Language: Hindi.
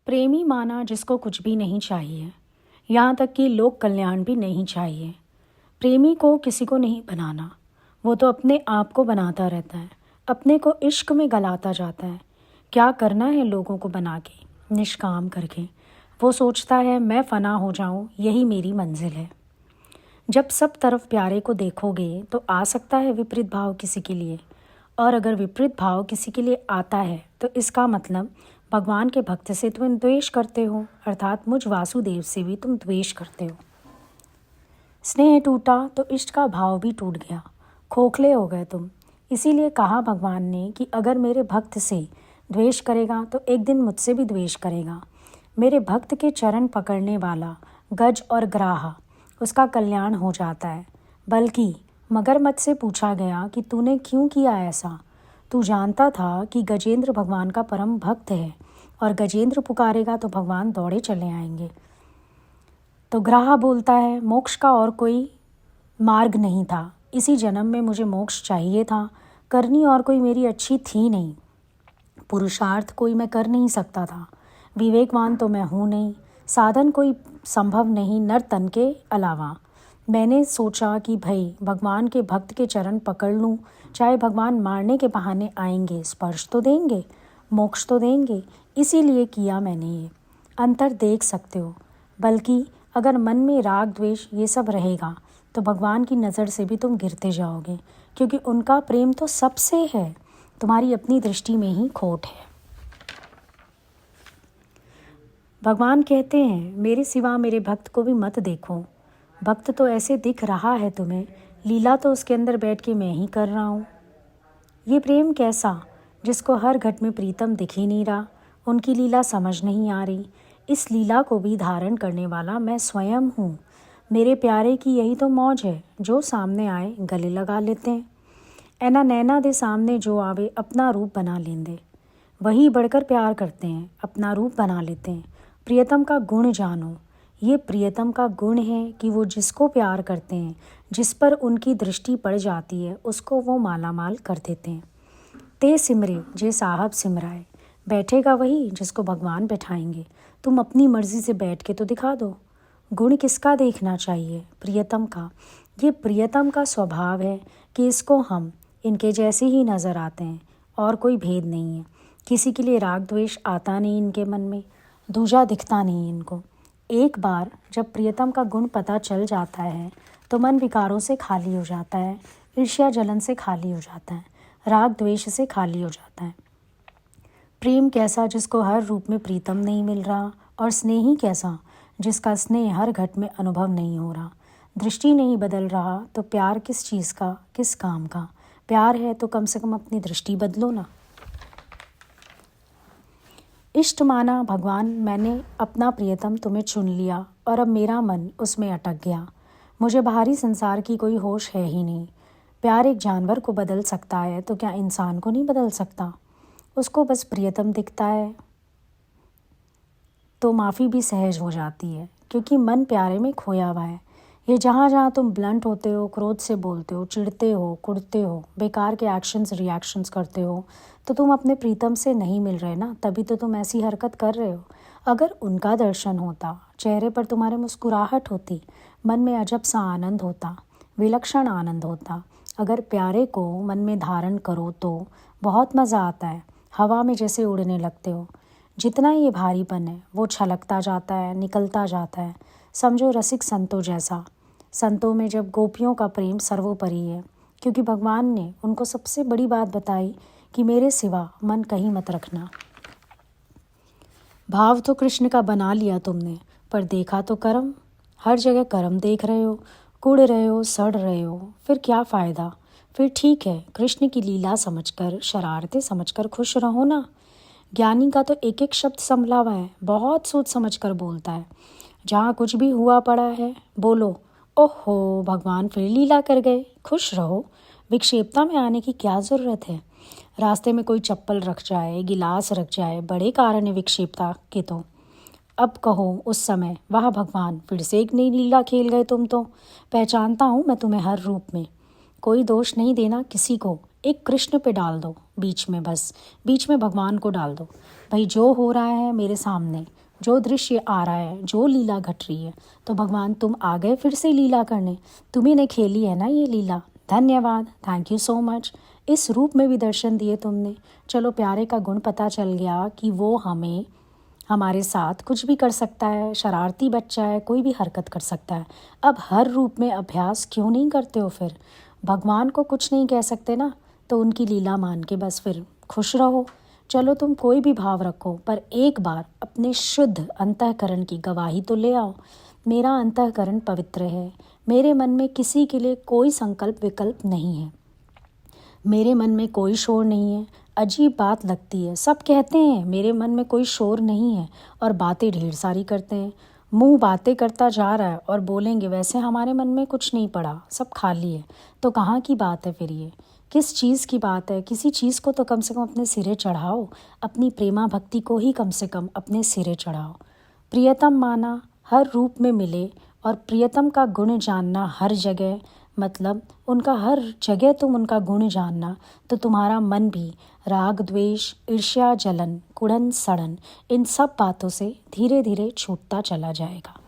प्रेमी माना जिसको कुछ भी नहीं चाहिए, यहाँ तक कि लोक कल्याण भी नहीं चाहिए। प्रेमी को किसी को नहीं बनाना, वो तो अपने आप को बनाता रहता है, अपने को इश्क में गलाता जाता है। क्या करना है लोगों को बना के, निष्काम करके। वो सोचता है मैं फ़ना हो जाऊं, यही मेरी मंजिल है। जब सब तरफ प्यारे को देखोगे तो आ सकता है विपरीत भाव किसी के लिए, और अगर विपरीत भाव किसी के लिए आता है तो इसका मतलब भगवान के भक्त से तुम द्वेष करते हो, अर्थात मुझ वासुदेव से भी तुम द्वेष करते हो। स्नेह टूटा तो इष्ट का भाव भी टूट गया, खोखले हो गए तुम। इसीलिए कहा भगवान ने कि अगर मेरे भक्त से द्वेष करेगा तो एक दिन मुझसे भी द्वेष करेगा। मेरे भक्त के चरण पकड़ने वाला गज और ग्राहा, उसका कल्याण हो जाता है। बल्कि मगरमच्छ से पूछा गया कि तूने क्यों किया ऐसा। तू जानता था कि गजेंद्र भगवान का परम भक्त है और गजेंद्र पुकारेगा तो भगवान दौड़े चले आएंगे। तो ग्राहा बोलता है, मोक्ष का और कोई मार्ग नहीं था। इसी जन्म में मुझे मोक्ष चाहिए था, करनी और कोई मेरी अच्छी थी नहीं। पुरुषार्थ कोई मैं कर नहीं सकता था, विवेकवान तो मैं हूँ नहीं, साधन कोई संभव नहीं नर तन के अलावा। मैंने सोचा कि भाई भगवान के भक्त के चरण पकड़ लूँ, चाहे भगवान मारने के बहाने आएंगे, स्पर्श तो देंगे, मोक्ष तो देंगे। इसीलिए किया मैंने ये। अंतर देख सकते हो। बल्कि अगर मन में राग द्वेष ये सब रहेगा तो भगवान की नज़र से भी तुम गिरते जाओगे, क्योंकि उनका प्रेम तो सबसे है, तुम्हारी अपनी दृष्टि में ही खोट है। भगवान कहते हैं मेरे सिवा मेरे भक्त को भी मत देखो। भक्त तो ऐसे दिख रहा है तुम्हें, लीला तो उसके अंदर बैठ के मैं ही कर रहा हूँ। ये प्रेम कैसा, जिसको हर घट में प्रीतम दिख ही नहीं रहा, उनकी लीला समझ नहीं आ रही। इस लीला को भी धारण करने वाला मैं स्वयं हूँ। मेरे प्यारे की यही तो मौज है, जो सामने आए गले लगा लेते हैं। ऐना नैना दे सामने जो आवे अपना रूप बना लेंदे। वही बढ़कर प्यार करते हैं, अपना रूप बना लेते हैं। प्रियतम का गुण जानो। ये प्रियतम का गुण है कि वो जिसको प्यार करते हैं, जिस पर उनकी दृष्टि पड़ जाती है, उसको वो मालामाल कर देते हैं। ते सिमरे जे साहब सिमराए। बैठेगा वही जिसको भगवान बैठाएंगे। तुम अपनी मर्जी से बैठ के तो दिखा दो। गुण किसका देखना चाहिए? प्रियतम का। ये प्रियतम का स्वभाव है कि इसको हम इनके जैसे ही नज़र आते हैं और कोई भेद नहीं है। किसी के लिए राग द्वेष आता नहीं इनके मन में, दूजा दिखता नहीं इनको। एक बार जब प्रियतम का गुण पता चल जाता है तो मन विकारों से खाली हो जाता है, ईर्ष्या जलन से खाली हो जाता है, राग द्वेष से खाली हो जाता है। प्रेम कैसा जिसको हर रूप में प्रीतम नहीं मिल रहा, और स्नेही कैसा जिसका स्नेह हर घट में अनुभव नहीं हो रहा। दृष्टि नहीं बदल रहा तो प्यार किस चीज़ का, किस काम का? प्यार है तो कम से कम अपनी दृष्टि बदलो ना। इष्ट माना भगवान, मैंने अपना प्रियतम तुम्हें चुन लिया और अब मेरा मन उसमें अटक गया। मुझे बाहरी संसार की कोई होश है ही नहीं। प्यार एक जानवर को बदल सकता है तो क्या इंसान को नहीं बदल सकता? उसको बस प्रियतम दिखता है तो माफ़ी भी सहज हो जाती है, क्योंकि मन प्यारे में खोया हुआ है। ये जहाँ जहाँ तुम ब्लंट होते हो, क्रोध से बोलते हो, चिढ़ते हो, कुड़ते हो, बेकार के एक्शंस रिएक्शंस करते हो, तो तुम अपने प्रीतम से नहीं मिल रहे ना, तभी तो तुम ऐसी हरकत कर रहे हो। अगर उनका दर्शन होता, चेहरे पर तुम्हारे मुस्कुराहट होती, मन में अजब सा आनंद होता, विलक्षण आनंद होता। अगर प्यारे को मन में धारण करो तो बहुत मज़ा आता है, हवा में जैसे उड़ने लगते हो। जितना ये भारीपन है वो छलकता जाता है, निकलता जाता है। समझो रसिक संतों जैसा। संतों में जब गोपियों का प्रेम सर्वोपरि है, क्योंकि भगवान ने उनको सबसे बड़ी बात बताई कि मेरे सिवा मन कहीं मत रखना। भाव तो कृष्ण का बना लिया तुमने, पर देखा तो कर्म। हर जगह कर्म देख रहे हो, कुड़ रहे हो, सड़ रहे हो, फिर क्या फ़ायदा? फिर ठीक है, कृष्ण की लीला समझकर, शरारतें समझकर खुश रहो ना। ज्ञानी का तो एक एक शब्द संभला हुआ है, बहुत सोच समझ कर बोलता है। जहाँ कुछ भी हुआ पड़ा है बोलो, ओहो भगवान फिर लीला कर गए, खुश रहो। विक्षेपता में आने की क्या ज़रूरत है? रास्ते में कोई चप्पल रख जाए, गिलास रख जाए, बड़े कारण है विक्षेपता के तो। अब कहो उस समय, वाह भगवान फिर से एक नई लीला खेल गए तुम तो। पहचानता हूँ मैं तुम्हें हर रूप में। कोई दोष नहीं देना किसी को, एक कृष्ण पे डाल दो, बीच में, बस बीच में भगवान को डाल दो। भाई जो हो रहा है मेरे सामने, जो दृश्य आ रहा है, जो लीला घट रही है, तो भगवान तुम आ गए फिर से लीला करने, तुम्ही ने खेली है ना ये लीला। धन्यवाद, थैंक यू सो मच। इस रूप में भी दर्शन दिए तुमने। चलो प्यारे का गुण पता चल गया कि वो हमें हमारे साथ कुछ भी कर सकता है, शरारती बच्चा है, कोई भी हरकत कर सकता है। अब हर रूप में अभ्यास क्यों नहीं करते हो फिर? भगवान को कुछ नहीं कह सकते ना, तो उनकी लीला मान के बस फिर खुश रहो। चलो तुम कोई भी भाव रखो, पर एक बार अपने शुद्ध अंतःकरण की गवाही तो ले आओ। मेरा अंतःकरण पवित्र है, मेरे मन में किसी के लिए कोई संकल्प विकल्प नहीं है, मेरे मन में कोई शोर नहीं है। अजीब बात लगती है, सब कहते हैं मेरे मन में कोई शोर नहीं है और बातें ढेर सारी करते हैं। मुंह बातें करता जा रहा है और बोलेंगे वैसे हमारे मन में कुछ नहीं पड़ा, सब खाली है। तो कहाँ की बात है फिर ये? किस चीज़ की बात है? किसी चीज़ को तो कम से कम अपने सिरे चढ़ाओ, अपनी प्रेमा भक्ति को ही कम से कम अपने सिरे चढ़ाओ। प्रियतम माना हर रूप में मिले और प्रियतम का गुण जानना हर जगह, मतलब उनका हर जगह तुम उनका गुण जानना, तो तुम्हारा मन भी राग द्वेष ईर्ष्या जलन कुड़न सड़न इन सब बातों से धीरे धीरे छूटता चला जाएगा।